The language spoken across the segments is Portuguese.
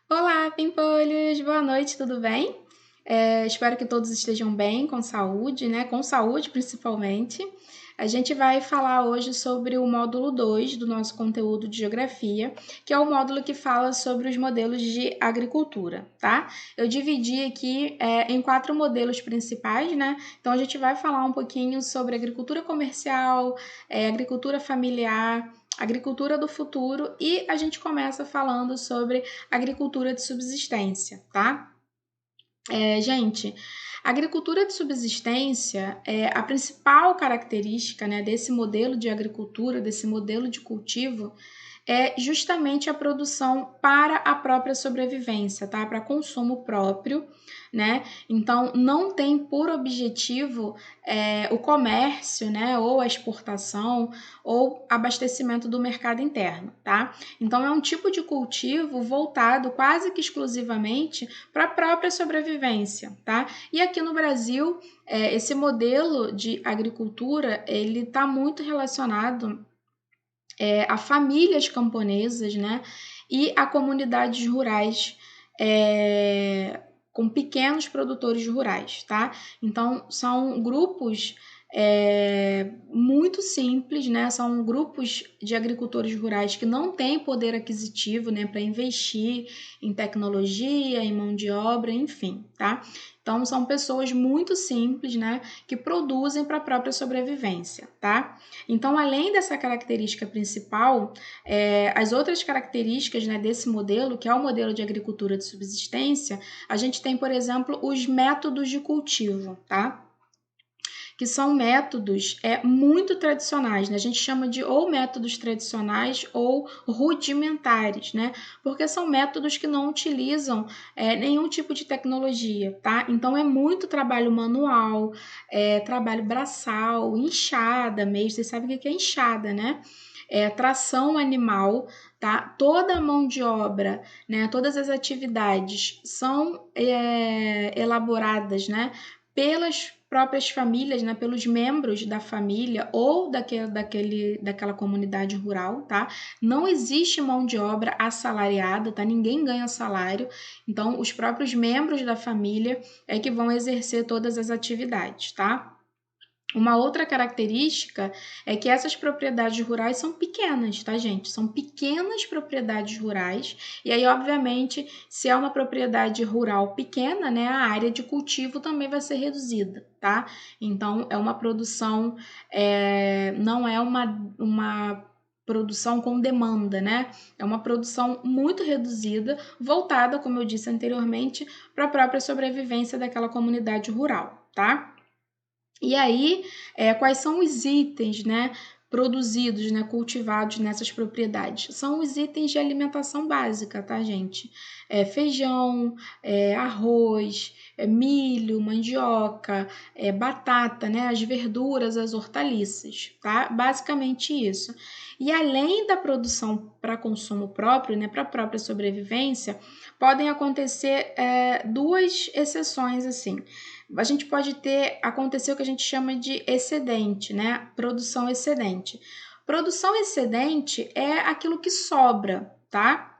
Olá, pimpolhos! Boa noite, tudo bem? Espero que todos estejam bem, com saúde, né? Com saúde, principalmente. A gente vai falar hoje sobre o módulo 2 do nosso conteúdo de geografia, que é o módulo que fala sobre os modelos de agricultura, tá? Eu dividi aqui em 4 modelos principais, né? Então a gente vai falar um pouquinho sobre agricultura comercial, agricultura familiar, agricultura do futuro e a gente começa falando sobre agricultura de subsistência, tá? Gente, a agricultura de subsistência é a principal característica, né, desse modelo de agricultura, desse modelo de cultivo, é justamente a produção para a própria sobrevivência, tá? Para consumo próprio, né? Então, não tem por objetivo o comércio, né? Ou a exportação, ou abastecimento do mercado interno, tá? Então, é um tipo de cultivo voltado quase que exclusivamente para a própria sobrevivência, tá? E aqui no Brasil, esse modelo de agricultura, ele está muito relacionado a famílias camponesas, né? E a comunidades rurais com pequenos produtores rurais, tá? Então, são grupos muito simples, né? São grupos de agricultores rurais que não têm poder aquisitivo, né, para investir em tecnologia, em mão de obra, enfim, tá? Então, são pessoas muito simples, né, que produzem para a própria sobrevivência, tá? Então, além dessa característica principal, as outras características, né, desse modelo, que é o modelo de agricultura de subsistência, a gente tem, por exemplo, os métodos de cultivo, tá? Que são métodos muito tradicionais, né? A gente chama de ou métodos tradicionais ou rudimentares, né? Porque são métodos que não utilizam nenhum tipo de tecnologia, tá? Então é muito trabalho manual, trabalho braçal, enxada mesmo. Vocês sabem o que é enxada, né? Tração animal, tá? Toda a mão de obra, né? Todas as atividades são elaboradas, né? Pelas próprias famílias, né, pelos membros da família ou daquela comunidade rural, tá? Não existe mão de obra assalariada, tá? Ninguém ganha salário, então os próprios membros da família é que vão exercer todas as atividades, tá? Uma outra característica é que essas propriedades rurais são pequenas, tá, gente? São pequenas propriedades rurais. E aí, obviamente, se é uma propriedade rural pequena, né, a área de cultivo também vai ser reduzida, tá? Então, é uma produção, não é uma produção com demanda, né? É uma produção muito reduzida, voltada, como eu disse anteriormente, para a própria sobrevivência daquela comunidade rural, tá? E aí, quais são os itens, né, produzidos, né, cultivados nessas propriedades? São os itens de alimentação básica, tá, gente? Feijão, arroz, milho, mandioca, batata, né, as verduras, as hortaliças, tá? Basicamente isso. E além da produção para consumo próprio, né, para a própria sobrevivência, podem acontecer duas exceções, assim. A gente pode acontecer o que a gente chama de excedente, né? Produção excedente. Produção excedente é aquilo que sobra, tá?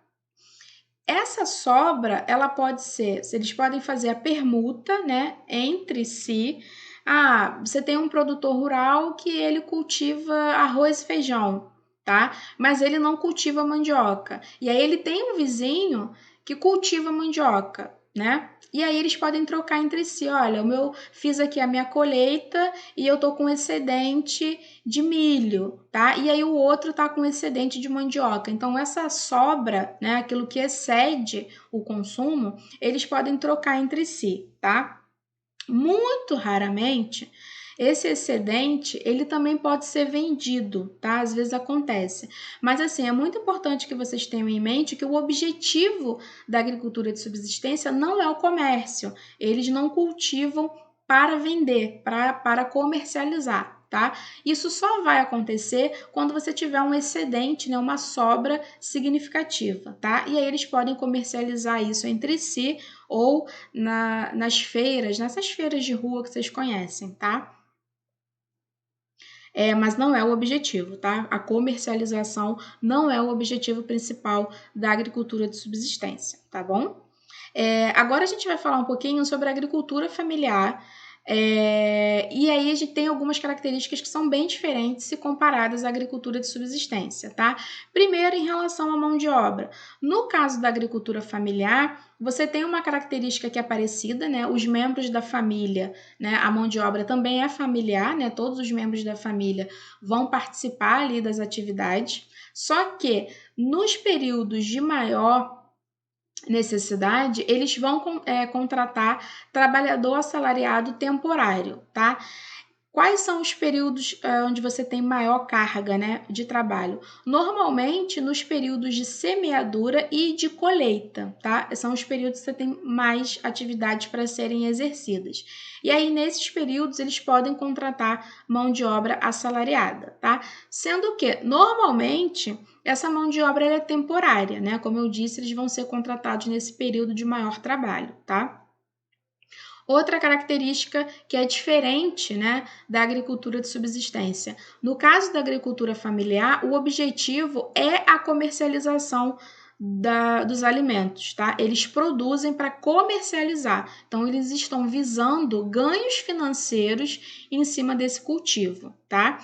Essa sobra, ela pode ser, eles podem fazer a permuta, né, entre si. Ah, você tem um produtor rural que ele cultiva arroz e feijão, tá? Mas ele não cultiva mandioca. E aí ele tem um vizinho que cultiva mandioca, né? E aí eles podem trocar entre si, olha, fiz aqui a minha colheita e eu tô com excedente de milho, tá? E aí o outro tá com excedente de mandioca. Então essa sobra, né, aquilo que excede o consumo, eles podem trocar entre si, tá? Muito raramente esse excedente, ele também pode ser vendido, tá? Às vezes acontece. Mas assim, é muito importante que vocês tenham em mente que o objetivo da agricultura de subsistência não é o comércio. Eles não cultivam para vender, para comercializar, tá? Isso só vai acontecer quando você tiver um excedente, né, uma sobra significativa, tá? E aí eles podem comercializar isso entre si ou nas feiras, nessas feiras de rua que vocês conhecem, tá? mas não é o objetivo, tá? A comercialização não é o objetivo principal da agricultura de subsistência, tá bom? Agora a gente vai falar um pouquinho sobre a agricultura familiar. E aí a gente tem algumas características que são bem diferentes se comparadas à agricultura de subsistência, tá? Primeiro, em relação à mão de obra. No caso da agricultura familiar, você tem uma característica que é parecida, né? Os membros da família, né? A mão de obra também é familiar, né? Todos os membros da família vão participar ali das atividades. Só que nos períodos de maior necessidade, eles vão contratar trabalhador assalariado temporário, tá? Quais são os períodos onde você tem maior carga, né, de trabalho? Normalmente nos períodos de semeadura e de colheita, tá? São os períodos que você tem mais atividades para serem exercidas. E aí, nesses períodos, eles podem contratar mão de obra assalariada, tá? Sendo que, normalmente, essa mão de obra é temporária, né? Como eu disse, eles vão ser contratados nesse período de maior trabalho, tá? Outra característica que é diferente, né, da agricultura de subsistência. No caso da agricultura familiar, o objetivo é a comercialização dos alimentos, tá? Eles produzem para comercializar. Então, eles estão visando ganhos financeiros em cima desse cultivo, tá?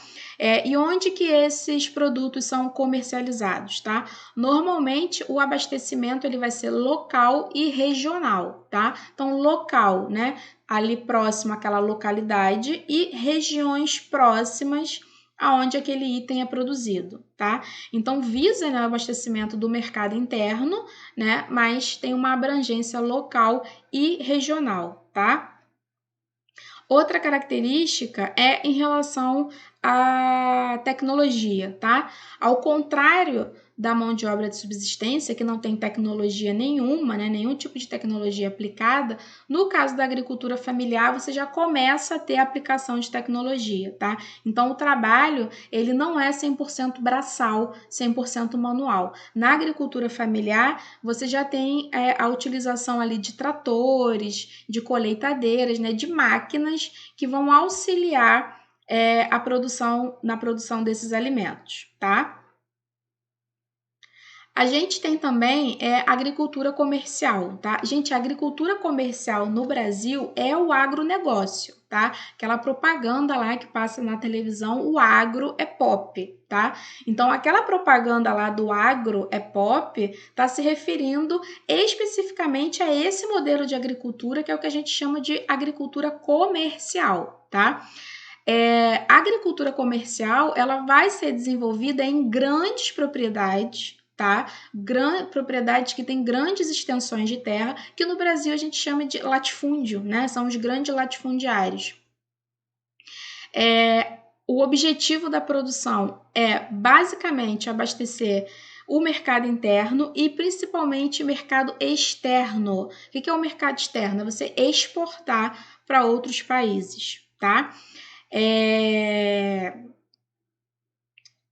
E onde que esses produtos são comercializados, tá? Normalmente, o abastecimento ele vai ser local e regional, tá? Então, local, né? Ali próximo àquela localidade e regiões próximas aonde aquele item é produzido, tá? Então, visa, né, o abastecimento do mercado interno, né, mas tem uma abrangência local e regional, tá? Outra característica é em relação à tecnologia, tá? Ao contrário da mão de obra de subsistência, que não tem tecnologia nenhuma, né? Nenhum tipo de tecnologia aplicada, no caso da agricultura familiar, você já começa a ter a aplicação de tecnologia, tá? Então, o trabalho, ele não é 100% braçal, 100% manual. Na agricultura familiar, você já tem a utilização ali de tratores, de colheitadeiras, né? De máquinas que vão auxiliar na produção desses alimentos, tá? A gente tem também agricultura comercial, tá? Gente, a agricultura comercial no Brasil é o agronegócio, tá? Aquela propaganda lá que passa na televisão, o agro é pop, tá? Então, aquela propaganda lá do agro é pop tá se referindo especificamente a esse modelo de agricultura que é o que a gente chama de agricultura comercial, tá? A agricultura comercial, ela vai ser desenvolvida em grandes propriedades, tá? Propriedades que têm grandes extensões de terra, que no Brasil a gente chama de latifúndio, né? São os grandes latifundiários. O objetivo da produção é basicamente abastecer o mercado interno e principalmente mercado externo. O que é o mercado externo? É você exportar para outros países, tá?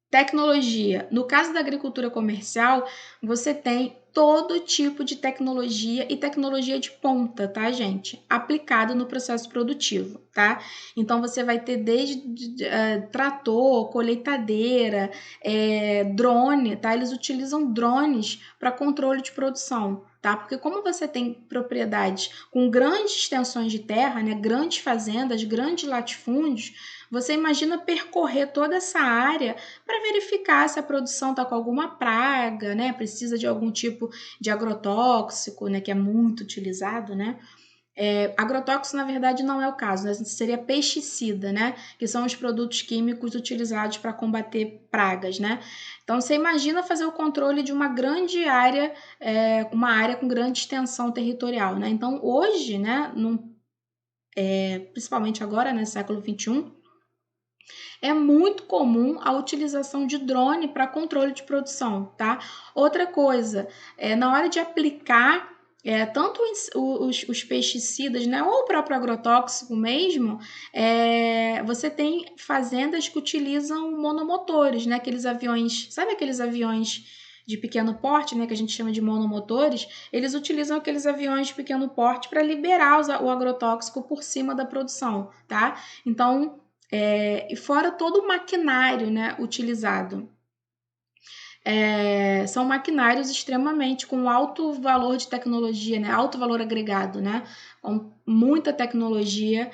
Tecnologia. No caso da agricultura comercial, você tem todo tipo de tecnologia e tecnologia de ponta, tá, gente? Aplicado no processo produtivo, tá? Então, você vai ter desde trator, colheitadeira, drone, tá? Eles utilizam drones para controle de produção, tá? Porque como você tem propriedades com grandes extensões de terra, né? Grandes fazendas, grandes latifúndios, você imagina percorrer toda essa área para verificar se a produção está com alguma praga, né? Precisa de algum tipo de agrotóxico, né? Que é muito utilizado, né? Agrotóxico, na verdade, não é o caso, né? Seria pesticida, né? Que são os produtos químicos utilizados para combater pragas, né? Então, você imagina fazer o controle de uma grande área, uma área com grande extensão territorial, né? Então, hoje, né? Principalmente agora, né? Século XXI, é muito comum a utilização de drone para controle de produção, tá? Outra coisa, na hora de aplicar tanto os pesticidas, né, ou o próprio agrotóxico mesmo, você tem fazendas que utilizam monomotores, né, aqueles aviões, sabe aqueles aviões de pequeno porte, né, que a gente chama de monomotores? Eles utilizam aqueles aviões de pequeno porte para liberar o agrotóxico por cima da produção, tá? Então, e fora todo o maquinário, né, utilizado. São maquinários extremamente com alto valor de tecnologia, né? Alto valor agregado, né? Com muita tecnologia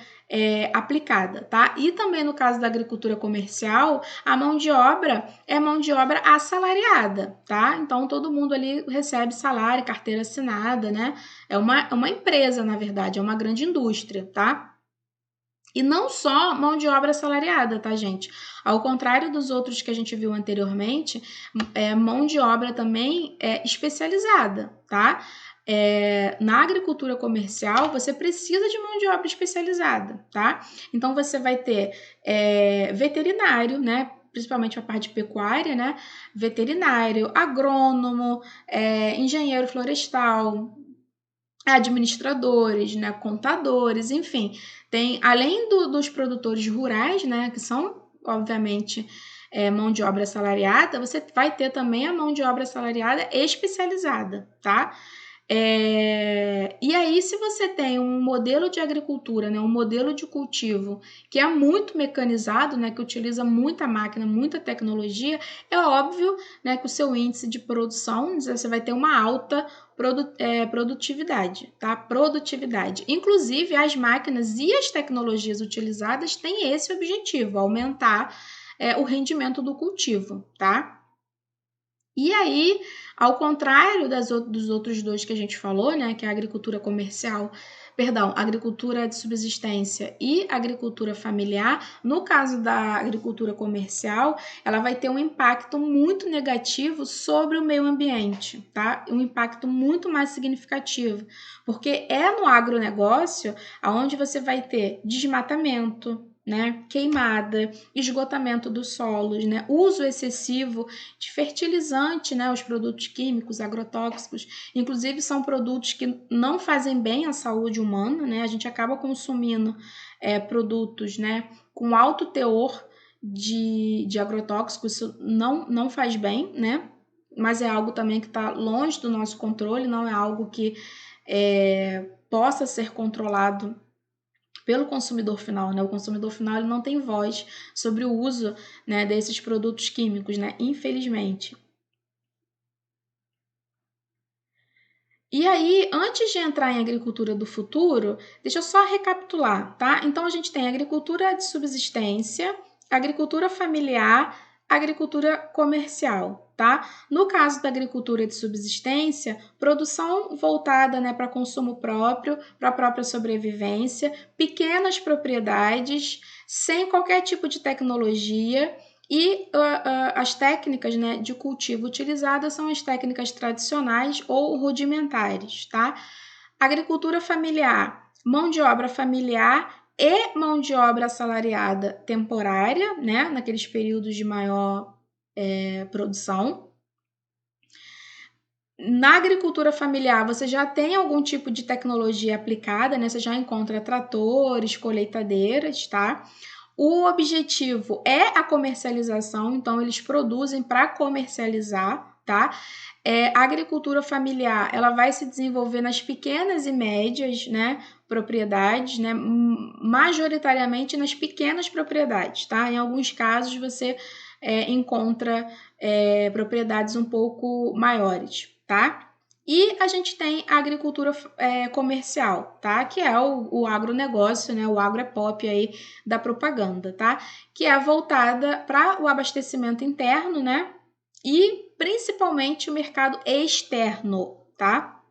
aplicada, tá? E também no caso da agricultura comercial, a mão de obra é mão de obra assalariada, tá? Então todo mundo ali recebe salário, carteira assinada, né? É uma empresa, na verdade, é uma grande indústria, tá? E não só mão de obra assalariada, tá, gente? Ao contrário dos outros que a gente viu anteriormente, mão de obra também é especializada, tá? Na agricultura comercial, você precisa de mão de obra especializada, tá? Então, você vai ter veterinário, né? Principalmente a parte de pecuária, né? Veterinário, agrônomo, engenheiro florestal, administradores, né, contadores, enfim, tem além dos produtores rurais, né, que são obviamente mão de obra assalariada, você vai ter também a mão de obra assalariada especializada, tá? E aí, se você tem um modelo de agricultura, né, um modelo de cultivo que é muito mecanizado, né, que utiliza muita máquina, muita tecnologia, é óbvio, né, que o seu índice de produção, você vai ter uma alta produtividade, tá? Produtividade. Inclusive, as máquinas e as tecnologias utilizadas têm esse objetivo, aumentar o rendimento do cultivo, tá? E aí, ao contrário dos outros dois que a gente falou, né, que é a agricultura comercial, perdão, agricultura de subsistência e agricultura familiar, no caso da agricultura comercial, ela vai ter um impacto muito negativo sobre o meio ambiente, tá? Um impacto muito mais significativo, porque é no agronegócio aonde você vai ter desmatamento, né, queimada, esgotamento dos solos, né, uso excessivo de fertilizante, né, os produtos químicos, agrotóxicos, inclusive são produtos que não fazem bem à saúde humana, né, a gente acaba consumindo produtos, né, com alto teor de agrotóxicos, isso não faz bem, né, mas é algo também que está longe do nosso controle, não é algo que possa ser controlado pelo consumidor final, né? O consumidor final ele não tem voz sobre o uso, né, desses produtos químicos, né? Infelizmente. E aí, antes de entrar em agricultura do futuro, deixa eu só recapitular, tá? Então, a gente tem agricultura de subsistência, agricultura familiar, agricultura comercial, tá? No caso da agricultura de subsistência, produção voltada, né, para consumo próprio, para a própria sobrevivência, pequenas propriedades, sem qualquer tipo de tecnologia. E as técnicas, né, de cultivo utilizadas são as técnicas tradicionais ou rudimentares, tá? Agricultura familiar, mão de obra familiar e mão de obra assalariada temporária, né, naqueles períodos de maior produção. Na agricultura familiar, você já tem algum tipo de tecnologia aplicada, né? Você já encontra tratores, colheitadeiras, tá? O objetivo é a comercialização, então eles produzem para comercializar, tá? A agricultura familiar, ela vai se desenvolver nas pequenas e médias, né, propriedades, né, majoritariamente nas pequenas propriedades, tá? Em alguns casos você encontra propriedades um pouco maiores, tá? E a gente tem a agricultura comercial, tá? Que é o agronegócio, né? O agro é pop aí da propaganda, tá? Que é voltada para o abastecimento interno, né? E principalmente o mercado externo, tá?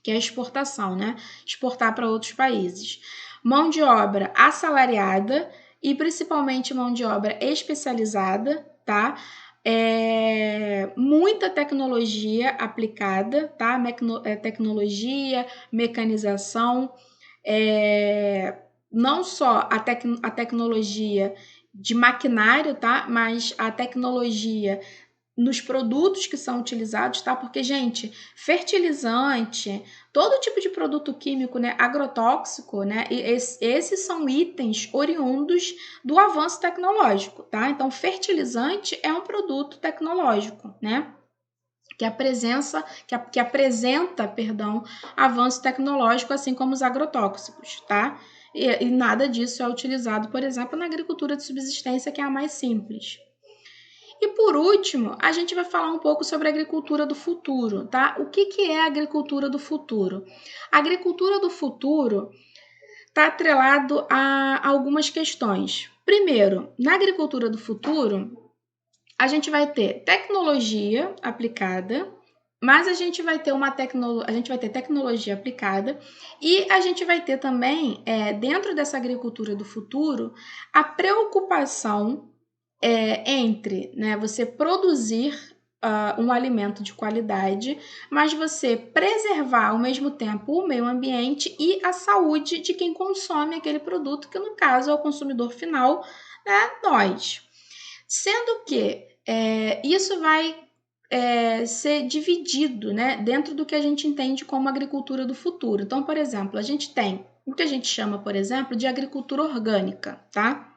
Que é a exportação, né? Exportar para outros países. Mão de obra assalariada e principalmente mão de obra especializada, tá? Muita tecnologia aplicada, tá? Tecnologia, mecanização, não só a tecnologia de maquinário, tá? Mas a tecnologia nos produtos que são utilizados, tá? Porque, gente, fertilizante, todo tipo de produto químico, né, agrotóxico, né, esses são itens oriundos do avanço tecnológico, tá? Então, fertilizante é um produto tecnológico, né? Que apresenta, perdão, avanço tecnológico, assim como os agrotóxicos, tá? e nada disso é utilizado, por exemplo, na agricultura de subsistência, que é a mais simples. E por último, a gente vai falar um pouco sobre a agricultura do futuro, tá? O que é a agricultura do futuro? A agricultura do futuro está atrelado a algumas questões. Primeiro, na agricultura do futuro, a gente vai ter tecnologia aplicada, mas a gente vai ter tecnologia aplicada e a gente vai ter também, dentro dessa agricultura do futuro, a preocupação entre, né, você produzir um alimento de qualidade, mas você preservar ao mesmo tempo o meio ambiente e a saúde de quem consome aquele produto, que no caso é o consumidor final, né, nós. Sendo que isso vai ser dividido, né, dentro do que a gente entende como agricultura do futuro. Então, por exemplo, a gente tem o que a gente chama, por exemplo, de agricultura orgânica, tá?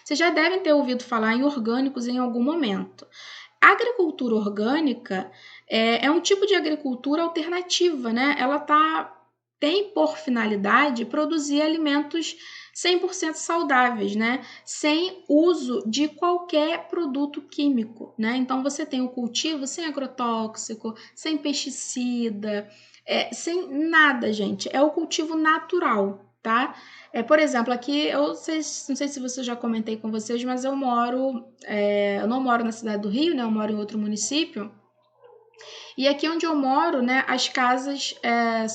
Vocês já devem ter ouvido falar em orgânicos em algum momento. A agricultura orgânica é um tipo de agricultura alternativa, né? Ela tem por finalidade produzir alimentos 100% saudáveis, né? Sem uso de qualquer produto químico, né? Então você tem o cultivo sem agrotóxico, sem pesticida, sem nada, gente. É o cultivo natural, tá? Por exemplo, aqui, não sei se eu já comentei com vocês, mas eu não moro na cidade do Rio, né? Eu moro em outro município. E aqui onde eu moro, né, as casas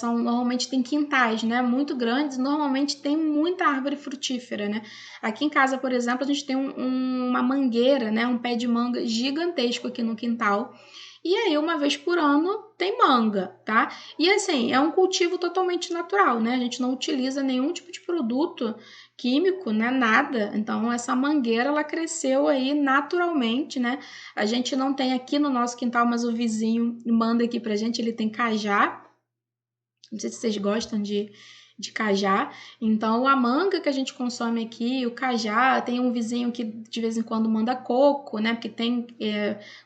normalmente tem quintais, né, muito grandes, normalmente tem muita árvore frutífera, né. Aqui em casa, por exemplo, a gente tem uma mangueira, né, um pé de manga gigantesco aqui no quintal. E aí, uma vez por ano, tem manga, tá? E assim, é um cultivo totalmente natural, né? A gente não utiliza nenhum tipo de produto químico, né? Nada. Então, essa mangueira, ela cresceu aí naturalmente, né? A gente não tem aqui no nosso quintal, mas o vizinho manda aqui pra gente, ele tem cajá. Não sei se vocês gostam de cajá. Então, a manga que a gente consome aqui, o cajá, tem um vizinho que de vez em quando manda coco, né? Porque tem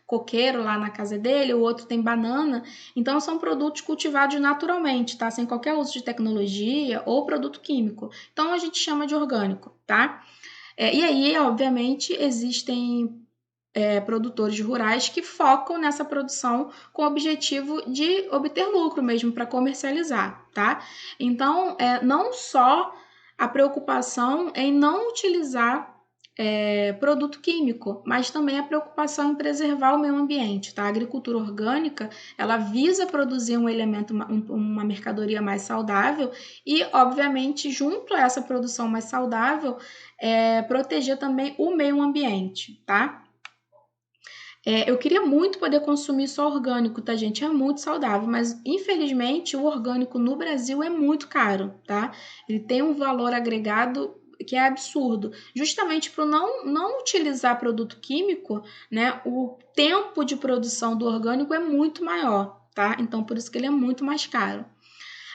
coqueiro lá na casa dele, o outro tem banana. Então, são produtos cultivados naturalmente, tá? Sem qualquer uso de tecnologia ou produto químico. Então, a gente chama de orgânico, tá? E aí, obviamente, existem produtores rurais que focam nessa produção com o objetivo de obter lucro mesmo para comercializar, tá? Então, não só a preocupação em não utilizar produto químico, mas também a preocupação em preservar o meio ambiente, tá? A agricultura orgânica, ela visa produzir um elemento, uma mercadoria mais saudável e, obviamente, junto a essa produção mais saudável, proteger também o meio ambiente, tá? Eu queria muito poder consumir só orgânico, tá, gente? É muito saudável, mas infelizmente o orgânico no Brasil é muito caro, tá? Ele tem um valor agregado que é absurdo, justamente por não utilizar produto químico, né? O tempo de produção do orgânico é muito maior, tá? Então por isso que ele é muito mais caro.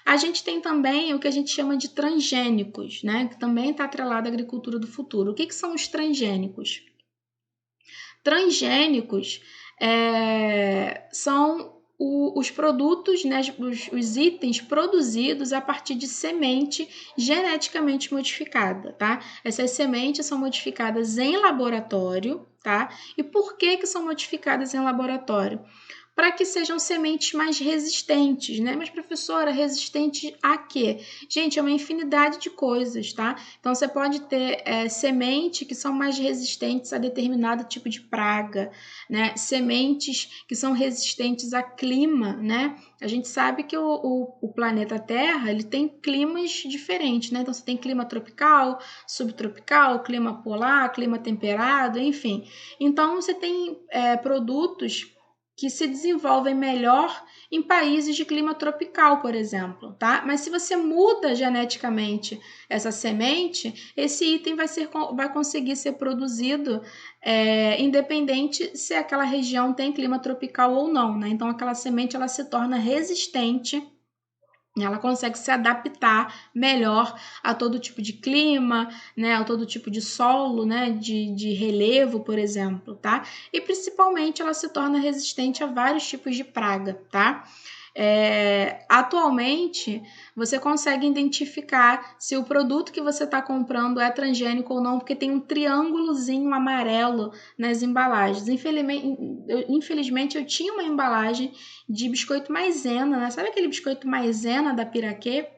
A gente tem também o que a gente chama de transgênicos, né? Que também está atrelado à agricultura do futuro. O que são os transgênicos? Transgênicos são os produtos, né, os itens produzidos a partir de semente geneticamente modificada, tá? Essas sementes são modificadas em laboratório, tá? E por que são modificadas em laboratório? Para que sejam sementes mais resistentes, né? Mas, professora, resistente a quê? Gente, é uma infinidade de coisas, tá? Então, você pode ter sementes que são mais resistentes a determinado tipo de praga, né? Sementes que são resistentes a clima, né? A gente sabe que o planeta Terra, ele tem climas diferentes, né? Então, você tem clima tropical, subtropical, clima polar, clima temperado, enfim. Então, você tem produtos que se desenvolvem melhor em países de clima tropical, por exemplo, tá? Mas se você muda geneticamente essa semente, esse item vai conseguir ser produzido independente se aquela região tem clima tropical ou não, né? Então, aquela semente ela se torna resistente, ela consegue se adaptar melhor a todo tipo de clima, né, a todo tipo de solo, né, de relevo, por exemplo, tá? E principalmente ela se torna resistente a vários tipos de praga, tá? atualmente você consegue identificar se o produto que você está comprando é transgênico ou não, porque tem um triângulozinho amarelo nas embalagens. Infelizmente eu tinha uma embalagem de biscoito maisena, né? Sabe aquele biscoito maisena da Piraquê?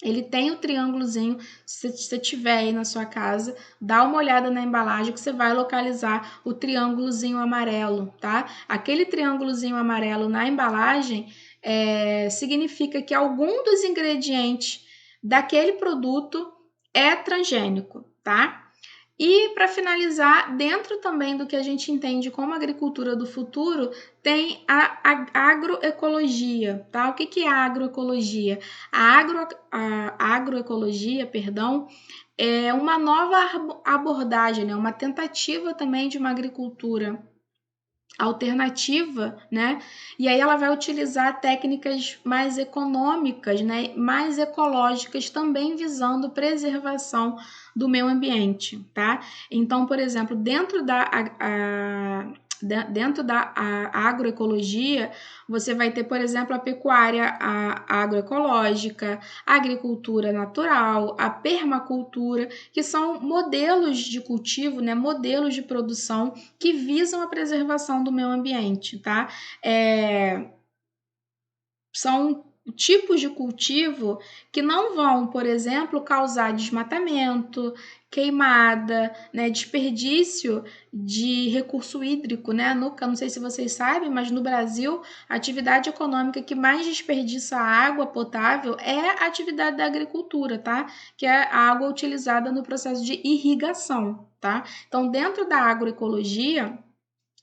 Ele tem o triângulozinho, se você tiver aí na sua casa, dá uma olhada na embalagem que você vai localizar o triângulozinho amarelo, tá? Aquele triângulozinho amarelo na embalagem significa que algum dos ingredientes daquele produto é transgênico, tá? E para finalizar, dentro também do que a gente entende como agricultura do futuro, tem a agroecologia, tá? O que é a agroecologia? A agroecologia, perdão, é uma nova abordagem, né? Uma tentativa também de uma agricultura alternativa, né? E aí ela vai utilizar técnicas mais econômicas, né? Mais ecológicas, também visando preservação do meio ambiente, tá? Então, por exemplo, dentro da agroecologia, você vai ter, por exemplo, a pecuária agroecológica, a agricultura natural, a permacultura, que são modelos de cultivo, né, modelos de produção que visam a preservação do meio ambiente, tá? São tipos de cultivo que não vão, por exemplo, causar desmatamento, queimada, né, desperdício de recurso hídrico, né? Não sei se vocês sabem, mas no Brasil a atividade econômica que mais desperdiça água potável é a atividade da agricultura, tá? Que é a água utilizada no processo de irrigação, tá? Então, dentro da agroecologia,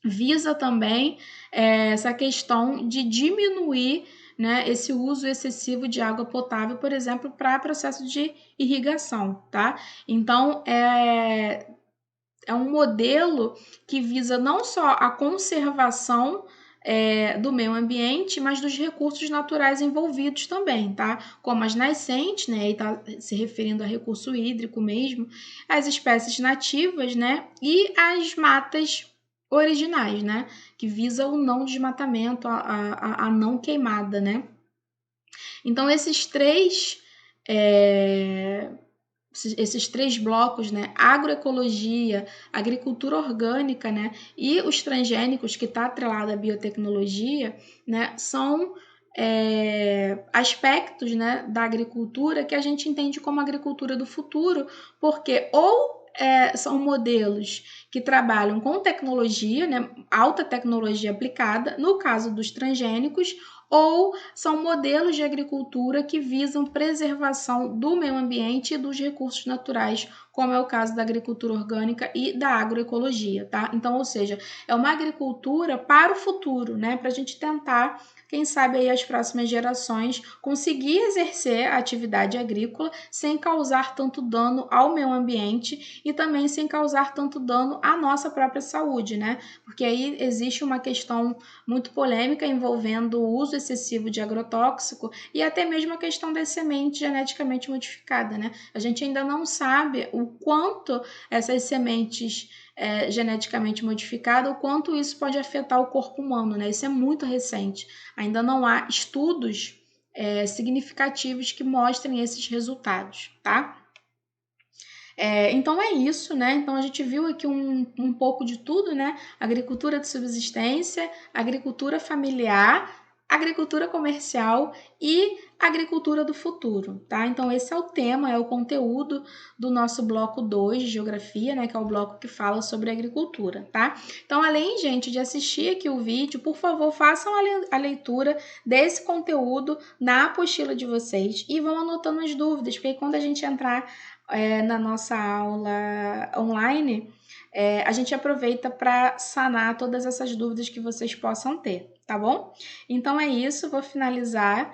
visa também essa questão de diminuir, né, esse uso excessivo de água potável, por exemplo, para processo de irrigação, tá? Então, é um modelo que visa não só a conservação do meio ambiente, mas dos recursos naturais envolvidos também, tá? Como as nascentes, né? E tá se referindo a recurso hídrico mesmo, as espécies nativas, né? E as matas originais, né? Que visa o não desmatamento, a não queimada, né? Então, esses três blocos, né, agroecologia, agricultura orgânica, né, e os transgênicos, que está atrelado à biotecnologia, né, são aspectos, né, da agricultura que a gente entende como agricultura do futuro, porque são modelos que trabalham com tecnologia, né, alta tecnologia aplicada, no caso dos transgênicos, ou são modelos de agricultura que visam preservação do meio ambiente e dos recursos naturais, como é o caso da agricultura orgânica e da agroecologia, tá? Então, ou seja, é uma agricultura para o futuro, né? Para a gente tentar, quem sabe aí as próximas gerações, conseguir exercer a atividade agrícola sem causar tanto dano ao meio ambiente e também sem causar tanto dano à nossa própria saúde, né? Porque aí existe uma questão muito polêmica envolvendo o uso excessivo de agrotóxico e até mesmo a questão da semente geneticamente modificada, né? A gente ainda não sabe o quanto essas sementes geneticamente modificadas, o quanto isso pode afetar o corpo humano, né? Isso é muito recente. Ainda não há estudos significativos que mostrem esses resultados, tá? Então é isso, né? Então a gente viu aqui um pouco de tudo, né? Agricultura de subsistência, agricultura familiar, agricultura comercial e agricultura do futuro, tá? Então esse é o tema, é o conteúdo do nosso bloco 2 de geografia, né? Que é o bloco que fala sobre agricultura, tá? Então além, gente, de assistir aqui o vídeo, por favor, façam a leitura desse conteúdo na apostila de vocês e vão anotando as dúvidas, porque quando a gente entrar na nossa aula online, a gente aproveita para sanar todas essas dúvidas que vocês possam ter, tá bom? Então é isso, vou finalizar.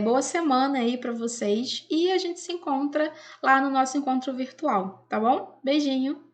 Boa semana aí para vocês e a gente se encontra lá no nosso encontro virtual, tá bom? Beijinho!